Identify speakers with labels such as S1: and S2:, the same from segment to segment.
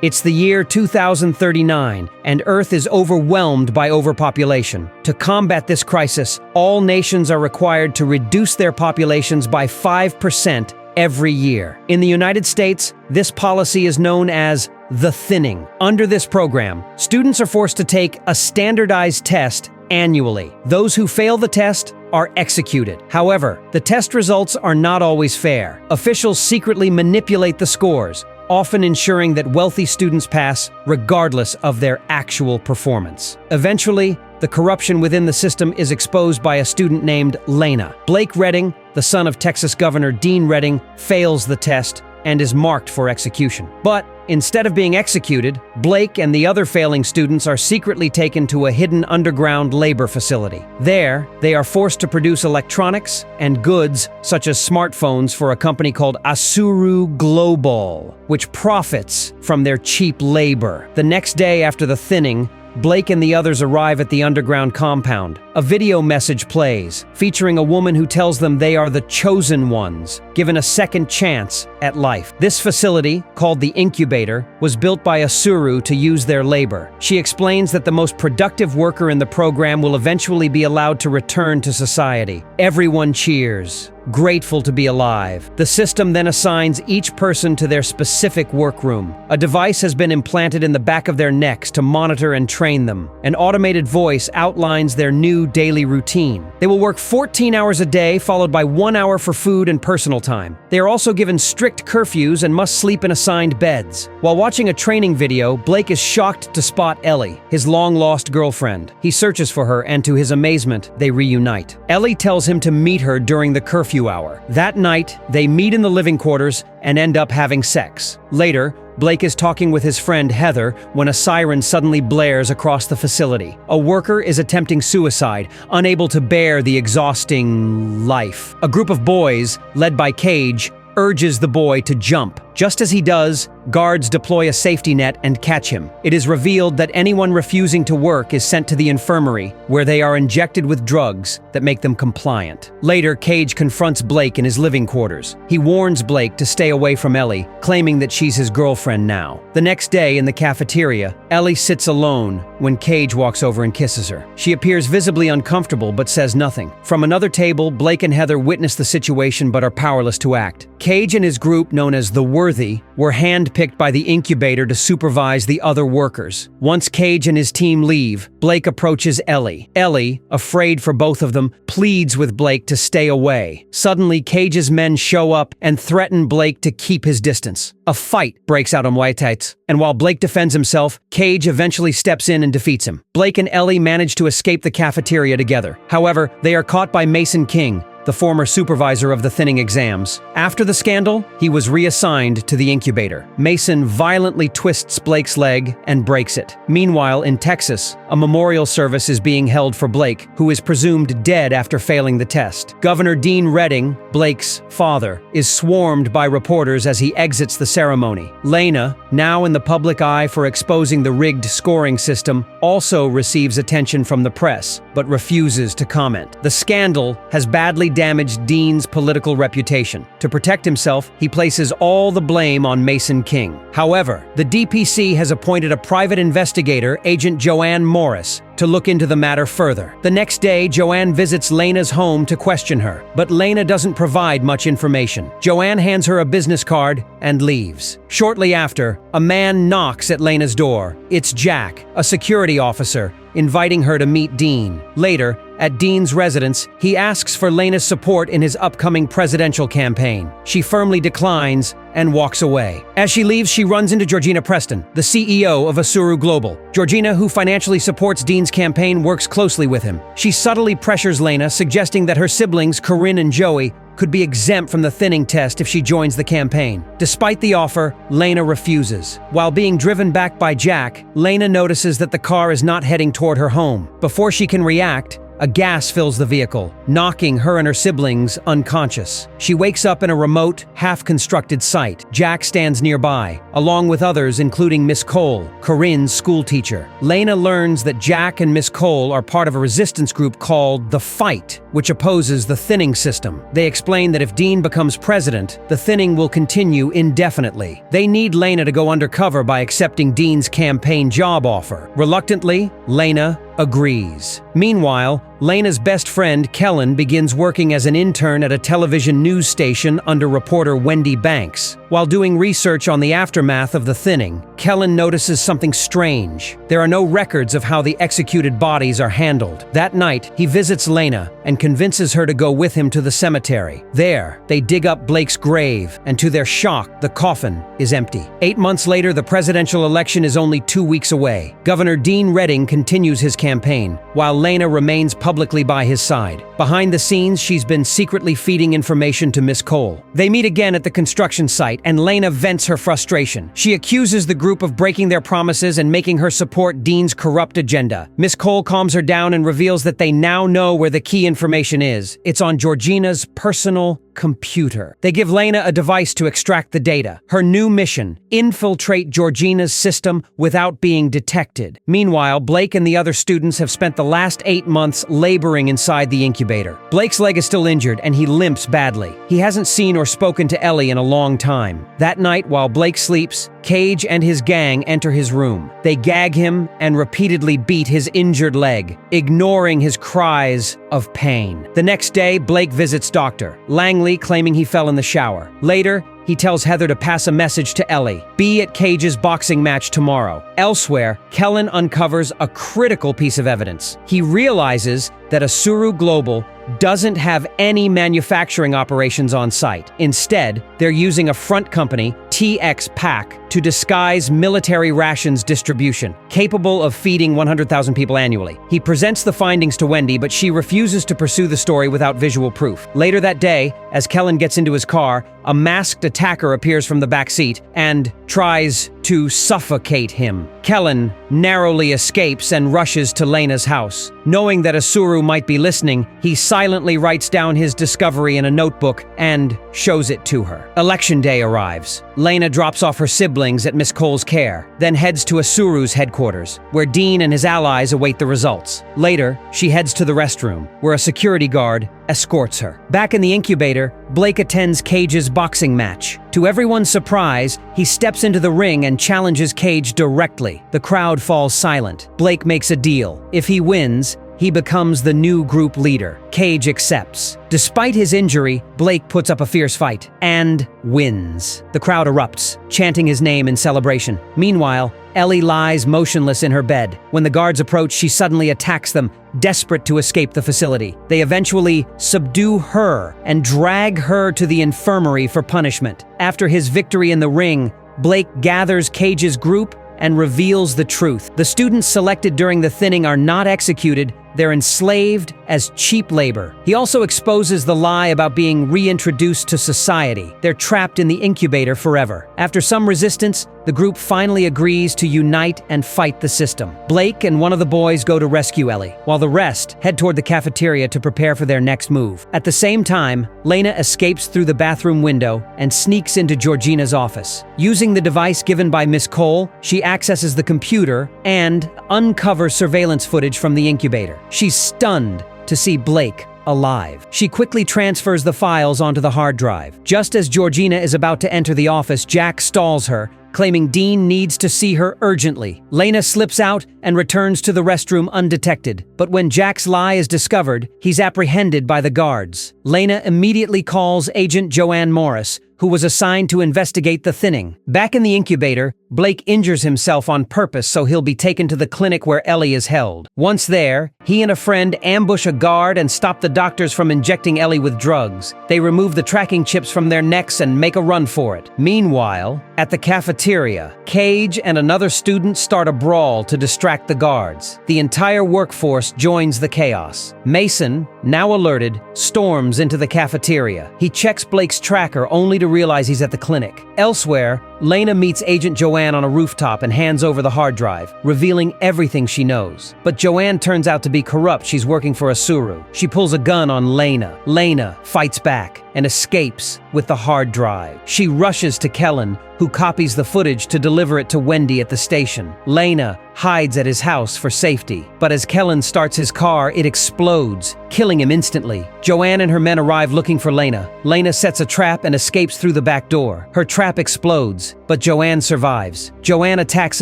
S1: It's the year 2039, and Earth is overwhelmed by overpopulation. To combat this crisis, all nations are required to reduce their populations by 5% every year. In the United States, this policy is known as the thinning. Under this program, students are forced to take a standardized test annually. Those who fail the test are executed. However, the test results are not always fair. Officials secretly manipulate the scores, often ensuring that wealthy students pass regardless of their actual performance. Eventually, the corruption within the system is exposed by a student named Lena. Blake Redding, the son of Texas Governor Dean Redding, fails the test and is marked for execution. But instead of being executed, Blake and the other failing students are secretly taken to a hidden underground labor facility. There, they are forced to produce electronics and goods such as smartphones for a company called Asuru Global, which profits from their cheap labor. The next day after the thinning, Blake and the others arrive at the underground compound. A video message plays, featuring a woman who tells them they are the chosen ones, given a second chance at life. This facility, called the incubator, was built by Asuru to use their labor. She explains that the most productive worker in the program will eventually be allowed to return to society. Everyone cheers, grateful to be alive. The system then assigns each person to their specific workroom. A device has been implanted in the back of their necks to monitor and train them. An automated voice outlines their new daily routine. They will work 14 hours a day, followed by 1 hour for food and personal time. They are also given strict curfews and must sleep in assigned beds. While watching a training video, Blake is shocked to spot Ellie, his long-lost girlfriend. He searches for her, and to his amazement, they reunite. Ellie tells him to meet her during the curfew hour. That night, they meet in the living quarters and end up having sex. Later, Blake is talking with his friend Heather when a siren suddenly blares across the facility. A worker is attempting suicide, unable to bear the exhausting life. A group of boys, led by Cage, urges the boy to jump. Just as he does, guards deploy a safety net and catch him. It is revealed that anyone refusing to work is sent to the infirmary, where they are injected with drugs that make them compliant. Later, Cage confronts Blake in his living quarters. He warns Blake to stay away from Ellie, claiming that she's his girlfriend now. The next day, in the cafeteria, Ellie sits alone when Cage walks over and kisses her. She appears visibly uncomfortable but says nothing. From another table, Blake and Heather witness the situation but are powerless to act. Cage and his group, known as the Worthy, were handpicked by the incubator to supervise the other workers. Once Cage and his team leave, Blake approaches Ellie. Ellie, afraid for both of them, pleads with Blake to stay away. Suddenly, Cage's men show up and threaten Blake to keep his distance. A fight breaks out on White Tights, and while Blake defends himself, Cage eventually steps in and defeats him. Blake and Ellie manage to escape the cafeteria together. However, they are caught by Mason King, the former supervisor of the thinning exams. After the scandal, he was reassigned to the incubator. Mason violently twists Blake's leg and breaks it. Meanwhile, in Texas, a memorial service is being held for Blake, who is presumed dead after failing the test. Governor Dean Redding, Blake's father, is swarmed by reporters as he exits the ceremony. Lena, now in the public eye for exposing the rigged scoring system, also receives attention from the press, but refuses to comment. The scandal has badly damaged Dean's political reputation. To protect himself, he places all the blame on Mason King. However, the DPC has appointed a private investigator, Agent Joanne Morris, to look into the matter further. The next day, Joanne visits Lena's home to question her, but Lena doesn't provide much information. Joanne hands her a business card and leaves. Shortly after, a man knocks at Lena's door. It's Jack, a security officer, inviting her to meet Dean. Later, at Dean's residence, he asks for Lena's support in his upcoming presidential campaign. She firmly declines and walks away. As she leaves, she runs into Georgina Preston, the CEO of Asuru Global. Georgina, who financially supports Dean's campaign, works closely with him. She subtly pressures Lena, suggesting that her siblings, Corinne and Joey, could be exempt from the thinning test if she joins the campaign. Despite the offer, Lena refuses. While being driven back by Jack, Lena notices that the car is not heading toward her home. Before she can react, A gas fills the vehicle, knocking her and her siblings unconscious. She wakes up in a remote, half-constructed site. Jack stands nearby, along with others including Miss Cole, Corinne's schoolteacher. Lena learns that Jack and Miss Cole are part of a resistance group called the Fight, which opposes the thinning system. They explain that if Dean becomes president, the thinning will continue indefinitely. They need Lena to go undercover by accepting Dean's campaign job offer. Reluctantly, Lena agrees. Meanwhile, Lena's best friend, Kellen, begins working as an intern at a television news station under reporter Wendy Banks. While doing research on the aftermath of the thinning, Kellen notices something strange. There are no records of how the executed bodies are handled. That night, he visits Lena and convinces her to go with him to the cemetery. There, they dig up Blake's grave, and to their shock, the coffin is empty. 8 months later, the presidential election is only 2 weeks away. Governor Dean Redding continues his campaign, while Lena remains publicly by his side. Behind the scenes, she's been secretly feeding information to Miss Cole. They meet again at the construction site, and Lena vents her frustration. She accuses the group of breaking their promises and making her support Dean's corrupt agenda. Miss Cole calms her down and reveals that they now know where the key information is. It's on Georgina's personal computer. They give Lena a device to extract the data. Her new mission: infiltrate Georgina's system without being detected. Meanwhile, Blake and the other students have spent the last 8 months laboring inside the incubator. Blake's leg is still injured and he limps badly. He hasn't seen or spoken to Ellie in a long time. That night, while Blake sleeps, Cage and his gang enter his room. They gag him and repeatedly beat his injured leg, ignoring his cries of pain. The next day, Blake visits Dr. Langley, claiming he fell in the shower. Later, he tells Heather to pass a message to Ellie. Be at Cage's boxing match tomorrow. Elsewhere, Kellen uncovers a critical piece of evidence. He realizes that Asuru Global doesn't have any manufacturing operations on site. Instead, they're using a front company, TX Pack, to disguise military rations distribution, capable of feeding 100,000 people annually. He presents the findings to Wendy, but she refuses to pursue the story without visual proof. Later that day, as Kellen gets into his car, a masked attacker appears from the back seat and tries to suffocate him. Kellen narrowly escapes and rushes to Lena's house. Knowing that Asuru might be listening, he silently writes down his discovery in a notebook and shows it to her. Election day arrives. Lena drops off her siblings at Miss Cole's care, then heads to Asuru's headquarters, where Dean and his allies await the results. Later, she heads to the restroom, where a security guard escorts her. Back in the incubator, Blake attends Cage's boxing match. To everyone's surprise, he steps into the ring and challenges Cage directly. The crowd falls silent. Blake makes a deal. If he wins, he becomes the new group leader. Cage accepts. Despite his injury, Blake puts up a fierce fight and wins. The crowd erupts, chanting his name in celebration. Meanwhile, Ellie lies motionless in her bed. When the guards approach, she suddenly attacks them, desperate to escape the facility. They eventually subdue her and drag her to the infirmary for punishment. After his victory in the ring, Blake gathers Cage's group and reveals the truth. The students selected during the thinning are not executed, they're enslaved as cheap labor. He also exposes the lie about being reintroduced to society. They're trapped in the incubator forever. After some resistance, the group finally agrees to unite and fight the system. Blake and one of the boys go to rescue Ellie, while the rest head toward the cafeteria to prepare for their next move. At the same time, Lena escapes through the bathroom window and sneaks into Georgina's office. Using the device given by Miss Cole, she accesses the computer and uncovers surveillance footage from the incubator. She's stunned to see Blake alive. She quickly transfers the files onto the hard drive. Just as Georgina is about to enter the office, Jack stalls her, claiming Dean needs to see her urgently. Lena slips out and returns to the restroom undetected. But when Jack's lie is discovered, he's apprehended by the guards. Lena immediately calls Agent Joanne Morris, who was assigned to investigate the thinning. Back in the incubator, Blake injures himself on purpose so he'll be taken to the clinic where Ellie is held. Once there, he and a friend ambush a guard and stop the doctors from injecting Ellie with drugs. They remove the tracking chips from their necks and make a run for it. Meanwhile, at the cafeteria, Cage and another student start a brawl to distract the guards. The entire workforce joins the chaos. Mason, now alerted, storms into the cafeteria. He checks Blake's tracker only to realize he's at the clinic. Elsewhere, Lena meets Agent Joanne on a rooftop and hands over the hard drive, revealing everything she knows. But Joanne turns out to be corrupt. She's working for Asuru. She pulls a gun on Lena. Lena fights back and escapes with the hard drive. She rushes to Kellen, who copies the footage to deliver it to Wendy at the station. Lena hides at his house for safety, but as Kellen starts his car, it explodes, killing him instantly. Joanne and her men arrive looking for Lena. Lena sets a trap and escapes through the back door. Her trap explodes, but Joanne survives. Joanne attacks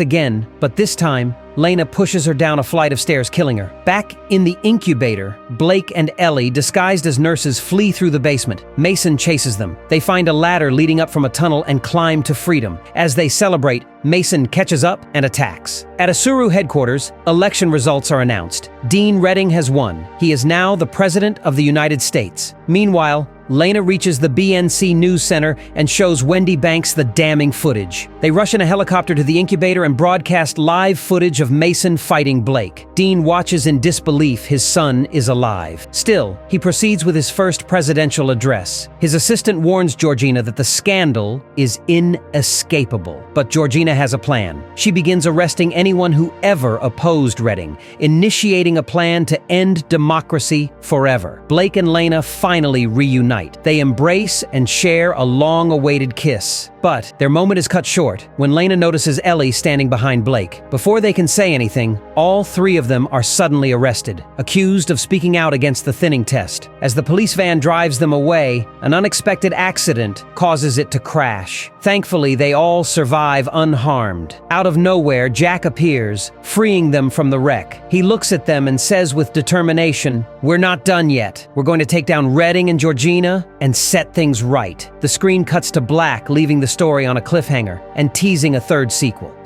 S1: again, but this time, Lena pushes her down a flight of stairs, killing her. Back in the incubator, Blake and Ellie, disguised as nurses, flee through the basement. Mason chases them. They find a ladder leading up from a tunnel and climb to freedom. As they celebrate, Mason catches up and attacks. At Asuru headquarters, election results are announced. Dean Redding has won. He is now the President of the United States. Meanwhile, Lena reaches the BNC News Center and shows Wendy Banks the damning footage. They rush in a helicopter to the incubator and broadcast live footage of Mason fighting Blake. Dean watches in disbelief his son is alive. Still, he proceeds with his first presidential address. His assistant warns Georgina that the scandal is inescapable. But Georgina has a plan. She begins arresting anyone who ever opposed Redding, initiating a plan to end democracy forever. Blake and Lena finally reunite. They embrace and share a long-awaited kiss. But their moment is cut short when Lena notices Ellie standing behind Blake. Before they can say anything, all three of them are suddenly arrested, accused of speaking out against the thinning test. As the police van drives them away, an unexpected accident causes it to crash. Thankfully, they all survive unharmed. Out of nowhere, Jack appears, freeing them from the wreck. He looks at them and says with determination, "We're not done yet. We're going to take down Redding and Georgina and set things right." The screen cuts to black, leaving the story on a cliffhanger and teasing a third sequel.